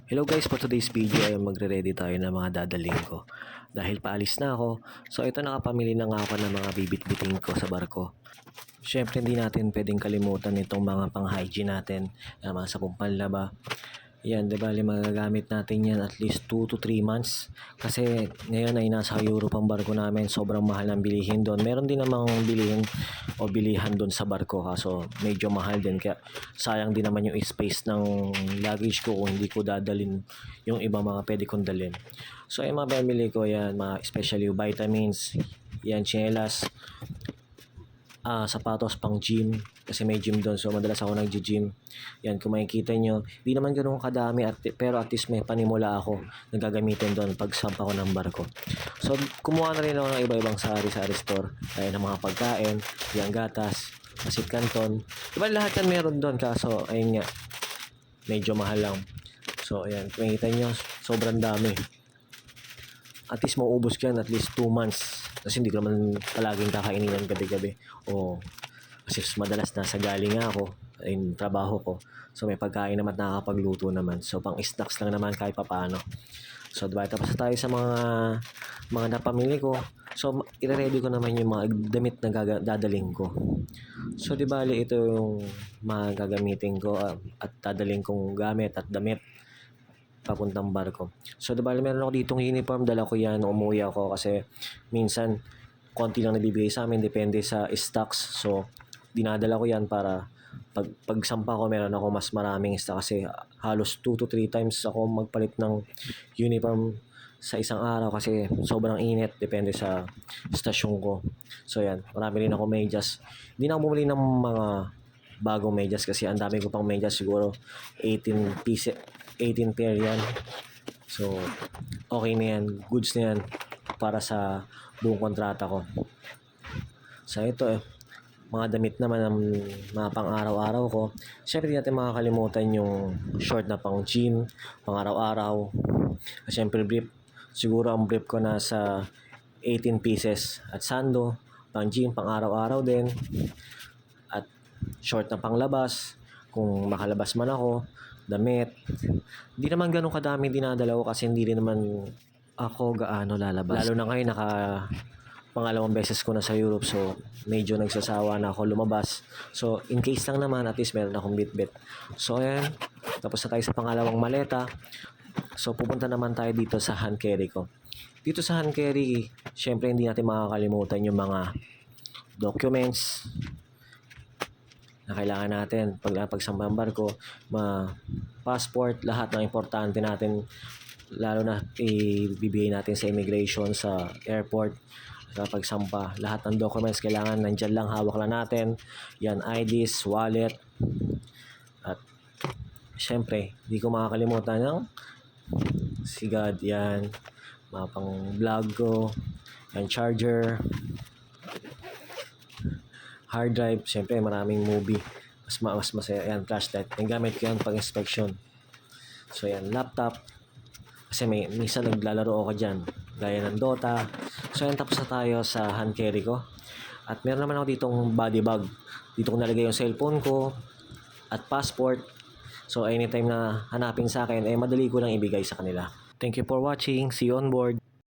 Hello guys, for today's video ay magre-ready tayo ng mga dadalhin ko. Dahil paalis na ako, so ito nakapamili na nga ako ng mga bibit-biting ko sa barko. Siyempre hindi natin pwedeng kalimutan itong mga pang-hygiene natin, mga sabong panlaba. Yan, di ba, magagamit natin yan at least 2 to 3 months. Kasi ngayon ay nasa Europe ang barko namin, sobrang mahal ang bilihin doon. Meron din namang bilihin o bilihan doon sa barko, kaso medyo mahal din. Kaya sayang din naman yung space ng luggage ko kung hindi ko dadalin yung ibang mga pwede kong dalhin. So yung mga pamili ko yan, mga especially vitamins, yan, chinelas, sapatos pang gym kasi may gym doon, so madalas ako nagji-gym. Yan, kung makikita nyo, di naman ganoon kadami pero at least may panimula ako na gagamitin doon pag sampa ko ng barko. So kumuha na rin ako ng iba-ibang sari-sari store, kaya ng mga pagkain, yung gatas, asit canton, diba lahat yan meron doon, kaso ayun nga, medyo mahal lang. So ayan, kung makikita nyo, sobrang dami. At least mauubos ko yan at least 2 months. Kasi hindi ko naman palaging kakainin ng gabi-gabi. O kasi madalas nasa galing nga ako, yung trabaho ko. So may pagkain naman at nakakapagluto naman. So pang snacks lang naman kahit papaano. So diba, tapos tayo sa mga napamili ko. So i-ready ko naman yung mga damit na dadaling ko. So di bali ito yung mga gagamitin ko at dadaling kong gamit at damit papuntang barko. So diba meron ako ditong uniform, dala ko yan nung umuwi ako kasi minsan konti lang nabibigay sa amin, depende sa stocks. So dinadala ko yan para pagsampa ko meron ako mas maraming stock kasi halos 2 to 3 times ako magpalit ng uniform sa isang araw kasi sobrang init, depende sa stasyon ko. So yan, marami rin ako medyas. Hindi na ako bumili ng mga bagong medyas kasi ang dami ko pang medyas, siguro 18 pieces, 18 pair yan. So okay na yan, goods na yan para sa buong kontrata ko. So ito mga damit naman ng mga pang araw-araw ko. Siyempre hindi natin makakalimutan yung short na pang gym, pang araw-araw. Siyempre brief, siguro ang brief ko nasa 18 pieces. At sando, pang gym, pang araw-araw din. At short na panglabas, kung makalabas man ako, damit. Hindi naman ganun kadami dinadala ko kasi hindi rin naman ako gaano lalabas. Lalo na ngayon pangalawang beses ko na sa Europe, so medyo nagsasawa na ako lumabas. So in case lang naman, at least meron akong bit-bit. So ayan, tapos na tayo sa pangalawang maleta. So pupunta naman tayo dito sa hand carry ko. Dito sa hand carry, syempre hindi natin makakalimutan yung mga documents na kailangan natin pagsampa ng barko, passport, lahat ng importante natin, lalo na ibibigay natin sa immigration sa airport sa pagsampa. Lahat ng documents kailangan nandyan lang, hawak lang natin. Yan, IDs, wallet, at syempre hindi ko makakalimutan ng sigad, yan, mga pang vlog ko, yan, charger, hard drive, syempre maraming movie, mas masaya yan, flashlight, yung gamit ko yan pag inspection. So yan, laptop, kasi minsan naglalaro ako dyan, gaya ng Dota. So yan, tapos na tayo sa hand carry ko. At meron naman ako ditong body bag, dito ko nalagay yung cellphone ko at passport. So anytime na hanapin sa akin, madali ko lang ibigay sa kanila. Thank you for watching, see you on board.